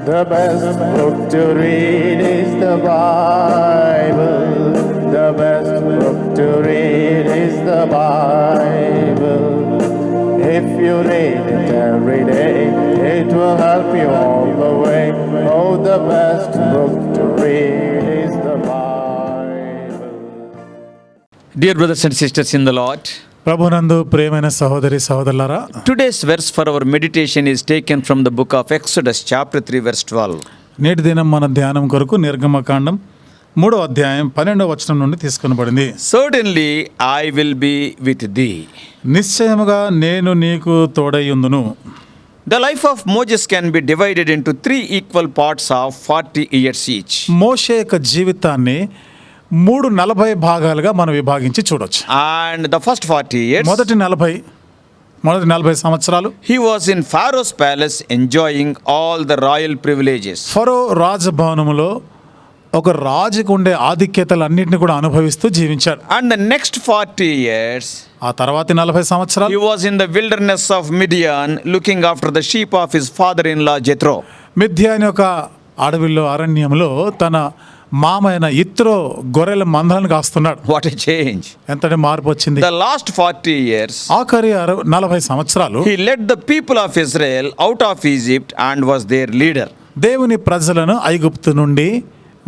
The best book to read is the Bible. The best book to read is the Bible. If you read it every day, it will help you all the way. Oh, the best book to read is the Bible. Dear brothers and sisters in the Lord, ప్రభునందు ప్రియమైన సహోదరి సహోదరులారా, today's verse for our meditation is taken from the book of Exodus chapter 3 verse 12. నేటి దినం మన ధ్యానం కొరకు నిర్గమకాండం 3వ అధ్యాయం 12వ వచనం నుండి తీసుకొనబడింది. Certainly I will be with thee. నిశ్చయముగా నేను నీకు తోడైయుందును. The life of Moses can be divided into 3 equal parts of 40 years each. మోషే యొక్క జీవితాన్ని 40 భాగాలుగా మనం విభాగించి చూడొచ్చు. And the first 40 years, మొదటి 40 సంవత్సరాలు he was in Pharaoh's palace enjoying all the royal privileges. ఫరో రాజభవనములో ఒక రాజుకు ఉండే ఆధిక్యతలన్నింటినీ కూడా అనుభవిస్తూ జీవించాడు. And the next 40 years, ఆ తర్వాతి 40 సంవత్సరాలు he was in the wilderness of Midian looking after the sheep of his father-in-law Jethro. మిద్యాన్ యొక్క అడవిలో అరణ్యంలో తన మామైన ఇత్రో గొర్రెల మందలను కాస్తున్నాడు. What a change. ఎంతటి మార్పు వచ్చింది. The last 40 years, ఆఖరి 40 సంవత్సరాలు he led the people of Israel out of Egypt and was their leader. దేవుని ప్రజలను ఐగుప్తు నుండి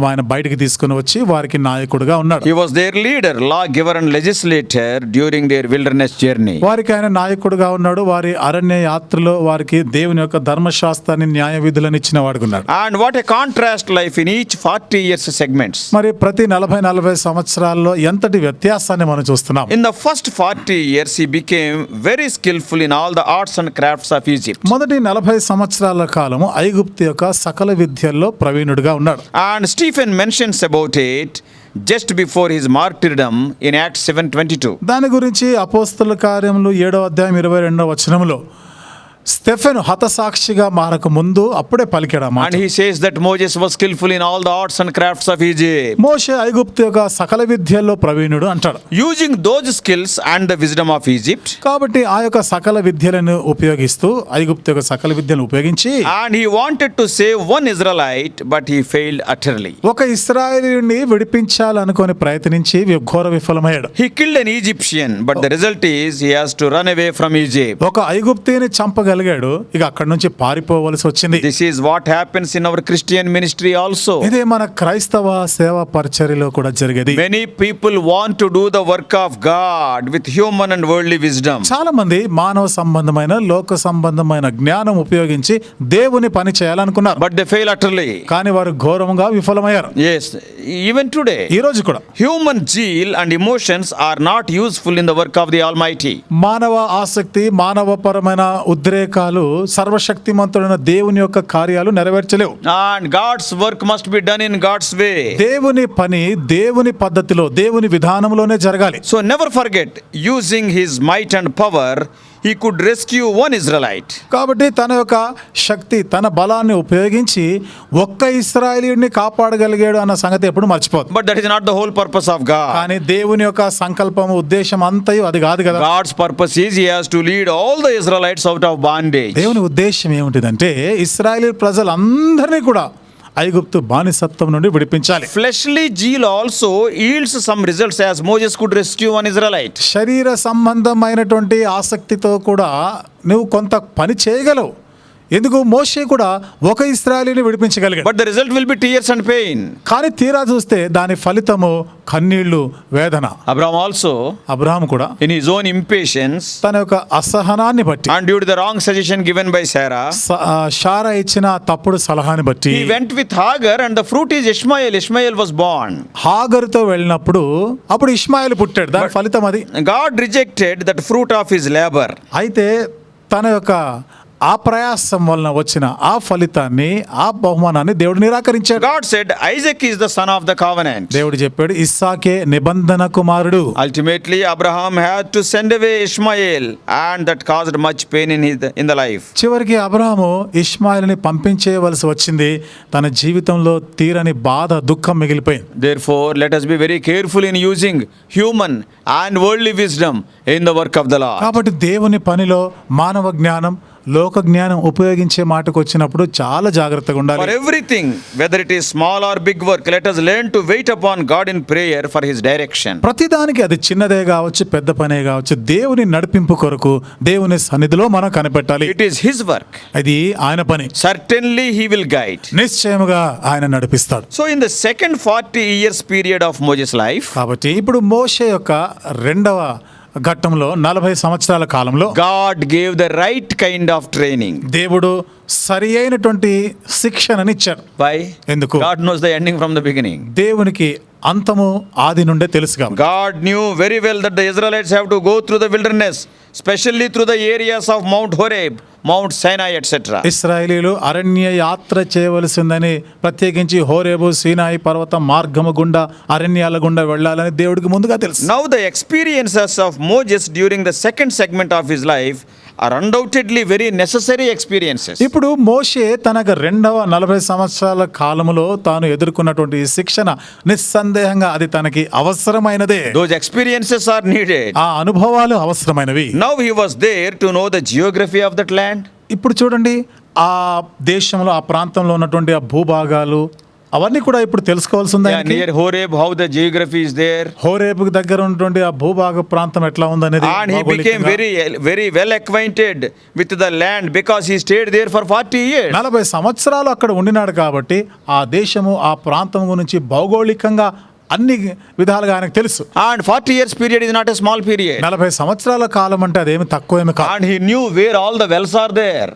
ఆయన బయటికి తీసుకుని వచ్చి వారికి నాయకుడిగా ఉన్నాడు. He was their leader, lawgiver and legislator during their wilderness journey. వారికి ఆయన నాయకుడిగా ఉన్నాడు. వారి అరణ్య యాత్రలో వారికి దేవుని యొక్క ధర్మశాస్త్రాన్ని న్యాయ విధులను ఇచ్చిన వాడుకున్నాడు. And what a contrast life in each 40 years segments. మరి ప్రతి 40 సంవత్సరాల్లో ఎంతటి వ్యత్యాసాన్ని మనం చూస్తున్నాం. In the first 40 years he became very skillful in all the arts and crafts of Egypt. మొదటి 40 సంవత్సరాల కాలము ఐగుప్తు యొక్క సకల విద్యల్లో ప్రవీణుడిగా ఉన్నాడు. And Stephen mentions about it just before his martyrdom in Acts 7:22. దాని గురించి అపోస్తల కార్యములు 7వ అధ్యాయం 22వ వచనంలో స్టెఫెను హతసాక్షిగా మారక ముందు అప్పుడే పలికాడు. And he says that Moses was skillful in all the arts and crafts of Egypt. మోషే ఐగుప్తు యొక్క సకల విద్యల్లో ప్రవీణుడు అంటాడు. Using those skills and the wisdom of Egypt. కాబట్టి ఆ యొక్క సకల విద్యలను ఉపయోగిస్తూ ఐగుప్తు యొక్క సకల విద్యలను ఉపయోగించి And he wanted to save one Israelite but he failed utterly. ఒక ఇశ్రాయేలీయుడిని విడిపించాలనుకొని ప్రయత్నించి ఘోర విఫలమయ్యాడు. He killed an Egyptian but the result is he has to run away from Egypt. ఒక ఐగుప్తీని చంపగలిగాడు. ఇక అక్కడి నుంచి పారిపోవలసి వచ్చింది. This is what happens in our Christian ministry also. ఇదే మన క్రైస్తవ సేవా పరిచర్యలో కూడా జరిగేది. Many people want to do the work of God with human and worldly wisdom. చాలా మంది మానవ సంబంధమైన లోక సంబంధమైన జ్ఞానం ఉపయోగించి దేవుని పని చేయాలనుకున్నారు. But they fail utterly. కానీ వారు ఘోరంగా విఫలమయ్యారు. Yes, even today. ఈ రోజు కూడా Human zeal and emotions are not useful in the work of the Almighty. మానవ ఆసక్తి, మానవపరమైన ఉద్రేకాలు సర్వశక్తిమంతుడైన దేవుని యొక్క కార్యాలు నెరవేర్చలేవు. And God's work must be done in God's way. దేవుని పని దేవుని పద్ధతిలో, దేవుని విధానంలోనే జరగాలి. So never forget, using his might and power, he could rescue one Israelite. కాబట్టి తన యొక్క శక్తి, తన బలాన్ని ఉపయోగించి ఒక్క ఇశ్రాయేలీయుడిని కాపాడగలిగాడు అన్న సంగతి ఎప్పుడు మర్చిపోదు. But that is not the whole purpose of God. కానీ దేవుని యొక్క సంకల్పం, ఉద్దేశం అంతయు అది కాదు కదా. God's purpose is he has to lead all the Israelites out of bondage. దేవుని ఉద్దేశం ఏమిటిదంటే ఇశ్రాయేలీ ప్రజలందరినీ కూడా ఐగుప్తు బానిసత్వం నుండి విడిపించాలి. Fleshly zeal also yields some results as Moses could rescue one Israelite. శరీర సంబంధమైనటువంటి ఆసక్తితో కూడా నువ్వు కొంత పని చేయగలవు. ఎందుకు మోషే కూడా ఒక ఇశ్రాయేలీని విడిపించగలిగాడు. But the result will be tears and pain. కానీ తీరా చూస్తే దాని ఫలితము కన్నీళ్లు, వేదన. Abraham also, అబ్రహాము కూడా in his own impatience తన యొక్క అసహనాన్ని బట్టి, and due to the wrong suggestion given by Sarah, Sarah ఇచ్చిన తప్పుడు సలహాని బట్టి he went with Hagar and the fruit is Ishmael. Ishmael was born. హాగరుతో వెళ్ళినప్పుడు అప్పుడు ఇష్మాయేలు పుట్టాడు. దాని ఫలితం అది. God rejected that fruit of his labor. అయితే తన యొక్క ఆ ప్రయాసం వలన వచ్చిన ఆ ఫలితాన్ని, ఆ బహుమానాన్ని దేవుడు నిరాకరించాడు. God said Isaac is the son of the covenant. దేవుడు చెప్పాడు ఇస్సాకే నిబంధన కుమారుడు. Ultimately Abraham had to send away Ishmael and that caused much pain in the life. చివరికి అబ్రహాము ఇష్మాయిల్ని పంపించేయవలసి వచ్చింది. తన జీవితంలో తీరని బాధ, దుఃఖం మిగిలిపోయింది. Therefore let us be very careful in using human and worldly wisdom in the work of the Lord. కాబట్టి దేవుని పనిలో మానవ జ్ఞానం, లోక జ్ఞానం ఉపయోగించే మాటకు వచ్చినప్పుడు చాలా జాగ్రత్తగా For ఉండాలి. everything, whether it is small or big work, let us learn to wait upon God in prayer for His direction. ప్రతిదానికి అది చిన్నదే కావచ్చు పెద్ద పనే కావచ్చు దేవుని నడిపింపు కొరకు దేవుని సన్నిధిలో మనం కనిపెట్టాలి. It is His work. అది ఆయన పని. Certainly He will guide. నిశ్చయముగా ఆయన నడిపిస్తాడు. So in the second 40 years period of Moses' life, కాబట్టి ఇప్పుడు మోషే యొక్క రెండవ ఘట్టంలో 40 సంవత్సరాల కాలంలో God gave the right kind of training. దేవుడు సరి అయినటువంటి శిక్షణనిచ్చాడు. Why? ఎందుకు? God knows the ending from the beginning. దేవునికి అంతము ఆది నుండే తెలుసు కాబట్టి. God knew very well that the Israelites have to go through the wilderness, especially through the areas of Mount Horeb, Mount Sinai, etc. ఇశ్రాయేలీలు అరణ్య యాత్ర చేయవలసిందని ప్రత్యేకించి హోరేబు సీనాయి పర్వత మార్గము గుండా అరణ్యాల గుండా వెళ్ళాలని దేవుడికి ముందుగా తెలుసు. Now the experiences of Moses during the second segment of his life are undoubtedly very necessary experiences. ఇప్పుడు మోషే తనకు రెండవ 40 సంవత్సరాల కాలములో తాను ఎదుర్కొన్నటువంటి ఈ శిక్షణ నిస్సందేహంగా అది తనకి అవసరమైనదే. Those experiences are needed. ఆ అనుభవాలు అవసరమైనవి. Now he was there to know the geography of that land. ఇప్పుడు చూడండి ఆ దేశంలో ఆ ప్రాంతంలో ఉన్నటువంటి ఆ భూభాగాలు అవన్నీ కూడా ఇప్పుడు తెలుసుకోవాల్సిందే. Yeah, near Horeb, how the geography is there. హోరేబుకు దగ్గర ఉన్నటువంటి ఆ భూభాగ ప్రాంతం ఎట్లా ఉందనేది And he became very well acquainted with the land because he stayed there for 40 years. 40 సంవత్సరాలు అక్కడ ఉండినాడు కాబట్టి ఆ దేశము ఆ ప్రాంతం గురించి భౌగోళికంగా అన్ని విధాలుగా ఆయనకు తెలుసు. And 40 years period is not a small period. 40 సంవత్సరాల కాలం అంటే అదేమి తక్కువేమి కాదు. And he knew where all the wells are there.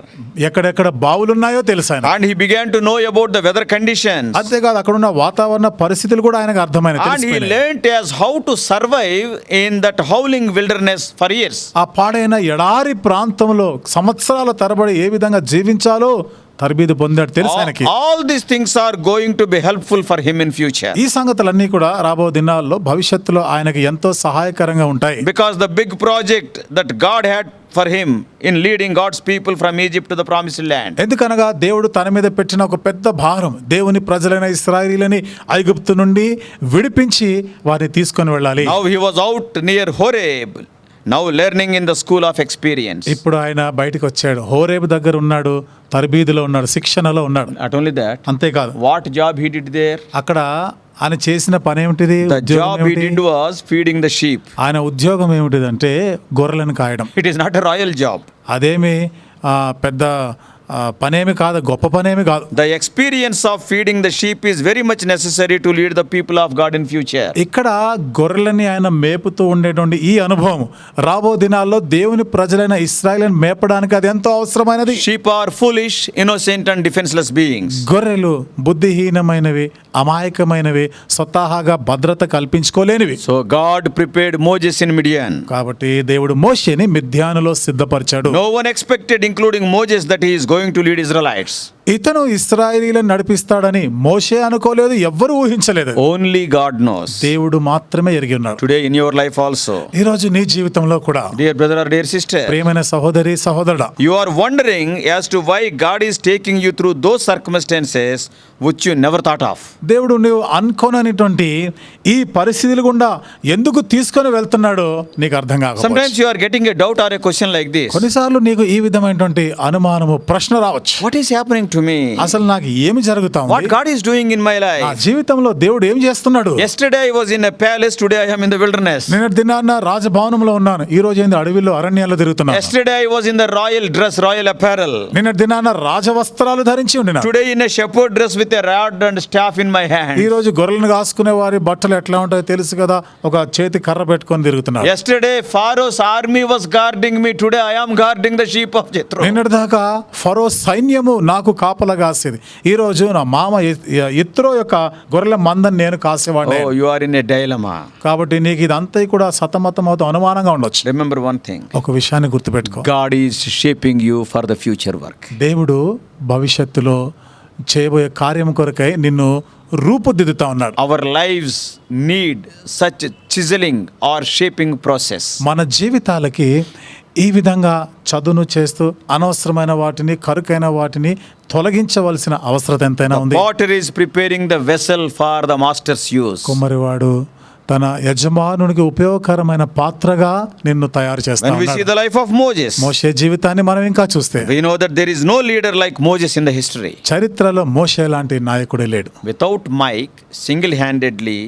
ఎక్కడెక్కడ బావులు ఉన్నాయో తెలుసు ఆయన. And he began to know about the weather conditions. అంతేకాదు అక్కడ ఉన్న వాతావరణ పరిస్థితులు కూడా ఆయనకు అర్థమైనవి. And he learnt as how to survive in that howling wilderness for years. ఆ పాడైన ఎడారి ప్రాంతంలో సంవత్సరాల తరబడి ఏ విధంగా జీవించాలో తర్బీదు పొందాడు తెలుసు ఆయనకి. All these things are going to be helpful for him in future. ఈ సంగతులన్నీ కూడా రాబో దినాల్లో భవిష్యత్తులో ఆయనకి ఎంతో సహాయకరంగా ఉంటాయి. Because the big project that God had for him in leading God's people from Egypt to the promised land. ఎందుకనగా దేవుడు తన మీద పెట్టిన ఒక పెద్ద భారం దేవుని ప్రజలైన ఇశ్రాయేలీయులని ఐగుప్తు నుండి విడిపించి వారిని తీసుకొని వెళ్ళాలి. Now he was out near Horeb, now learning in the school of experience. ఇప్పుడు ఆయన బయటకు వచ్చాడు. హోరేబు దగ్గర ఉన్నాడు, తర్బీదులో ఉన్నాడు, శిక్షణలో ఉన్నాడు. Not only that, అంతేకాదు what job he did there? అక్కడ ఆయన చేసిన పని ఏమిటిది? The job he did was feeding the sheep. ఆయన ఉద్యోగం ఏమిటిదంటే గొర్రెలను కాయడం. It is not a royal job. అదేమి పెద్ద పనేమి కాదు, గొప్ప పనేమి కాదు. The experience of feeding the sheep is very much necessary to lead the people of God in future. ఇక్కడ గొర్రెలని ఆయన మేపుతూ ఉండేటువంటి ఈ అనుభవం రాబో దినాల్లో దేవుని ప్రజలైన ఇశ్రాయేలును మేపడానికి అది ఎంతో అవసరమైనది. Sheep are foolish, innocent and defenseless beings. గొర్రెలు బుద్ధిహీనమైనవి, అమాయకమైనవి, స్వతహాగా భద్రత కల్పించుకోలేనివి. So God prepared Moses in Midian. కాబట్టి దేవుడు మోషేని మిద్యానులో సిద్ధపరిచాడు. No one expected, including Moses, that he is going to lead Israelites. ఇతను ఇశ్రాయేలీయులను నడిపిస్తాడని మోషే అనుకోలేదు, ఎవ్వరూ ఊహించలేదు. Only God knows. దేవుడు మాత్రమే ఎరిగి ఉన్నాడు. Today in your life also, ఈ రోజు నీ జీవితంలో కూడా dear brother or dear sister, ప్రియమైన సహోదరి సహోదరుడా, you are wondering as to why God is taking you through those circumstances which you never thought of. దేవుడు నువ్వు అనుకోనటువంటి ఈ పరిస్థితులు గుండా ఎందుకు తీసుకొని వెళ్తున్నాడో నీకు అర్థం కాదు. Sometimes you are getting a doubt or a question like this. కొన్నిసార్లు నీకు ఈ విధమైనటువంటి అనుమానము, ప్రశ్న రావచ్చు. What is happening to me? అసలు నాకు ఏమి జరుగుతా What ఉంది? God is doing in my నా life? జీవితంలో దేవుడు ఏం చేస్తున్నాడు? Yesterday I was in a palace, today I am in the wilderness. నిన్న దినాన్న రాజభవనంలో ఉన్నాను, ఈ రోజు ఏంది అడవిలో అరణ్యాల్లో తిరుగుతున్నాను. Yesterday I was in the royal dress, royal apparel. నిన్న దినాన్న రాజవస్త్రాలు ధరించి ఉండినా, Today in a shepherd dress with a rod and staff in my hand. ఈ రోజు గొర్రెలను కాసుకునే వారి బట్టలు ఎట్లా ఉంటాయో తెలుసు కదా, ఒక చేతి కర్ర పెట్టుకొని తిరుగుతున్నారు. Yesterday Pharaoh's army was guarding me, today I am guarding the sheep of Jethro. నిన్నటి దాకా ఫరో సైన్యము నాకు కాపలా కాసేది, ఈ రోజు నా మామ ఇత్రో యొక్క గొర్రెల మందని నేను కాసేవాడిని. Oh, you are in a dilemma. కాబట్టి నీకు ఇదంతా కూడా సతమతం అవుతూ అనుమానంగా ఉండొచ్చు. Remember one thing. ఒక విషయాన్ని గుర్తుపెట్టుకో, God is shaping you for the future work. దేవుడు భవిష్యత్తులో చేయబోయే కార్యం కొరకై నిన్ను రూపుదిద్దుతా ఉన్నాడు. Our lives need such chiseling or shaping process. మన జీవితాలకి ఈ విధంగా చదును చేస్తూ అనవసరమైన వాటిని, కరుకైన వాటిని తొలగించవలసిన అవసరం ఎంతైనా ఉంది. The potter is preparing the vessel for the master's use. కుమ్మరివాడు తన యజమానునికి ఉపయోగకరమైన పాత్రగా నిన్ను తయారు When we see చేస్తాడు. the life of Moses, మోషే జీవితాన్ని మనం ఇంకా చూస్తే we know that there is no leader like Moses in the history. చరిత్రలో మోషే లాంటి నాయకుడే లేడు. Without Mike, single-handedly,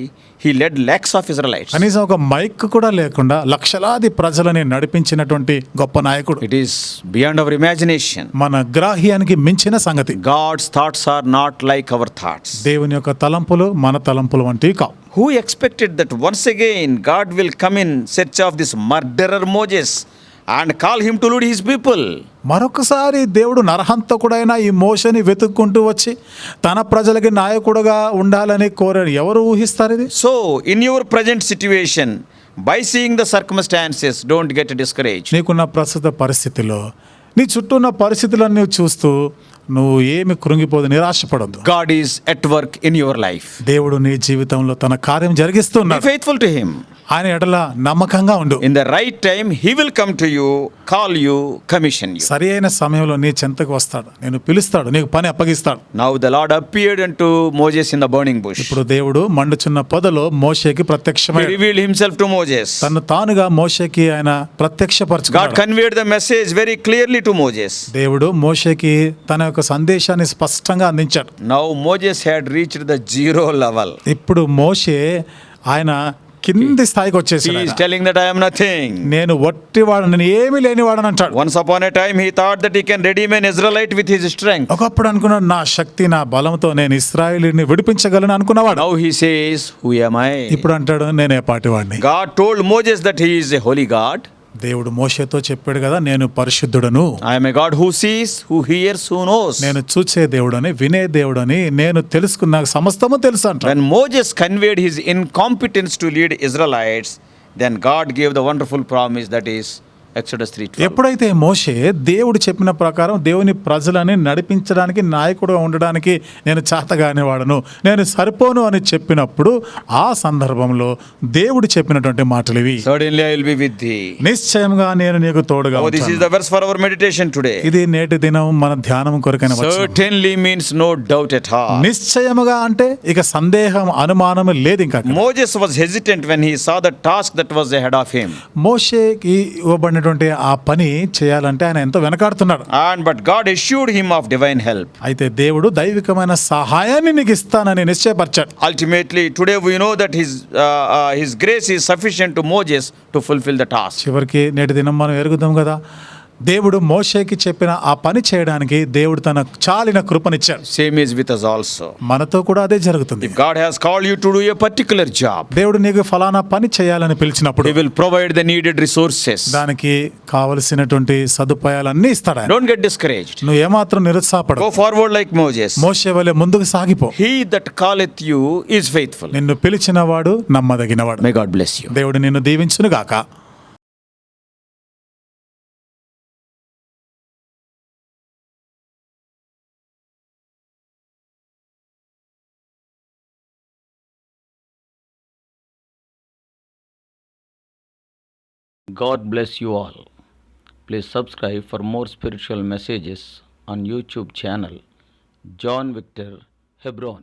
he led lakhs of Israelites. కనీసం ఒక మైక్ కూడా లేకుండా లక్షలాది ప్రజలని నడిపించినటువంటి గొప్ప నాయకుడు. It is beyond our imagination. మన గ్రాహ్యానికి మించిన సంగతి. God's thoughts are not like our thoughts. దేవుని యొక్క తలంపులు మన తలంపులు వంటివి కావు. Who expected that once again God will come in search of this murderer Moses and call him to lead his people? మరొకసారి దేవుడు నరహంతకుడైన ఈ మోషని వెతుక్కుంటూ వచ్చి తన ప్రజలకి నాయకుడుగా ఉండాలని కోరాడు. ఎవరు ఊహిస్తారు ఇది? So, in your present situation, by seeing the circumstances, don't get discouraged. నీకున్న ప్రస్తుత పరిస్థితిలో నీ చుట్టూ ఉన్న పరిస్థితులను నువ్వు చూస్తూ నువ్వు ఏమి కృంగిపోదు, నిరాశపడద్దు. God is at work in your life. దేవుడు నీ జీవితంలో తన కార్యం Be జరిగిస్తున్నాడు. faithful to him. ఆయన ఎడల నమ్మకంగా ఉండు. In the right time, he will come to you, call you, commission you. సరి అయిన సమయంలో నీ చెంతకు వస్తాడు, నేను పిలుస్తాడు, నీకు పని అప్పగిస్తాడు. Now the Lord appeared unto Moses in the burning bush. ఇప్పుడు దేవుడు మండుచున్న పొదలో మోషేకి He ప్రత్యక్షమై revealed himself to Moses. తను తానుగా మోషేకి ఆయన God ప్రత్యక్షపరచుకున్నాడు. conveyed the message very clearly to Moses. దేవుడు మోషేకి తన యొక్క సందేశాన్ని స్పష్టంగా అందించాడు. Now Moses had reached the zero level. ఇప్పుడు మోషే ఆయన కింది స్థాయికి He వచ్చేసాడు. is ఆయన. telling that I am nothing. నేను వట్టివాడు, నేను ఏమీ లేనివాడని అంటాడు. Once upon a time he thought that he can redeem an Israelite with his strength. ఒకప్పుడు అనుకున్నాడు, నా శక్తి నా బలంతో నేను ఇశ్రాయేలుని విడిపించగలను అనుకున్నవాడు. Now he says, who am I? ఇప్పుడు అంటాడు, నేనే పాటివాడిని. God told Moses that he is a holy God. దేవుడు మోషేతో చెప్పాడు కదా, నేను పరిశుద్ధుడను, I am a God who sees, who hears, who knows. నేను చూచే దేవుడని, వినే దేవుడని, నేను తెలుసుకున్న నాకు సమస్తము తెలుసు అంటాడు. When Moses conveyed his incompetence to lead Israelites, then God gave the wonderful promise that is Exodus 3:12. ఎప్పుడైతే మోషే దేవుడు చెప్పిన ప్రకారం దేవుని ప్రజలని నడిపించడానికి నాయకుడుగా ఉండడానికి నేను చేతగాని వాడను, నేను సరిపోను అని చెప్పినప్పుడు ఆ సందర్భంలో దేవుడు చెప్పినటువంటి మాటలు ఇవి. Certainly I will be with thee. నిశ్చయంగా నేను నీకు తోడుగా Oh, this is ఉంటాను. the verse for our meditation today. ఇది నేటి దినం మన ధ్యానం కొరకైన వచనం. Certainly means no doubt at all. నిశ్చయముగా అంటే ఇక సందేహం అనుమానం లేదు ఇంకా. Moses was hesitant when he saw the task that was ahead of him. మోషేకి ఇవ్వబడినటువంటి ఆ పని చేయాలంటే ఆయన ఎంతో వెనకాడుతున్నాడు. But God assured him of divine help. అయితే దేవుడు దైవికమైన సహాయాన్ని నీకు ఇస్తానని నిశ్చయపరిచాడు. Ultimately, today we know that his grace is sufficient to Moses to fulfill the task. చివరికి నేటి దినం మనం ఎరుగుదాం కదా, దేవుడు మోషేకి చెప్పిన ఆ పని చేయడానికి దేవుడు తన చాలిన కృపనిచ్చాడు. Same is with us also. మనతో కూడా అదే జరుగుతుంది. If God has called you to do a particular job, దేవుడు నీకు ఫలానా పని చేయాలని పిలిచినప్పుడు He will provide the needed resources. దానికి కావలసినటువంటి సదుపాయాలన్నీ ఇస్తాడు ఆయన. Don't get discouraged. నువ్వు ఏమాత్రం నిరుత్సాహపడకు. Go forward like Moses. మోషే వలె ముందుకు సాగిపో. He that calleth you is faithful. నిన్ను పిలిచినవాడు నమ్మదగినవాడు. May God bless you. దేవుడు నిన్ను దీవించును గాక. God bless you all. Please subscribe for more spiritual messages on YouTube channel John Victor Hebron.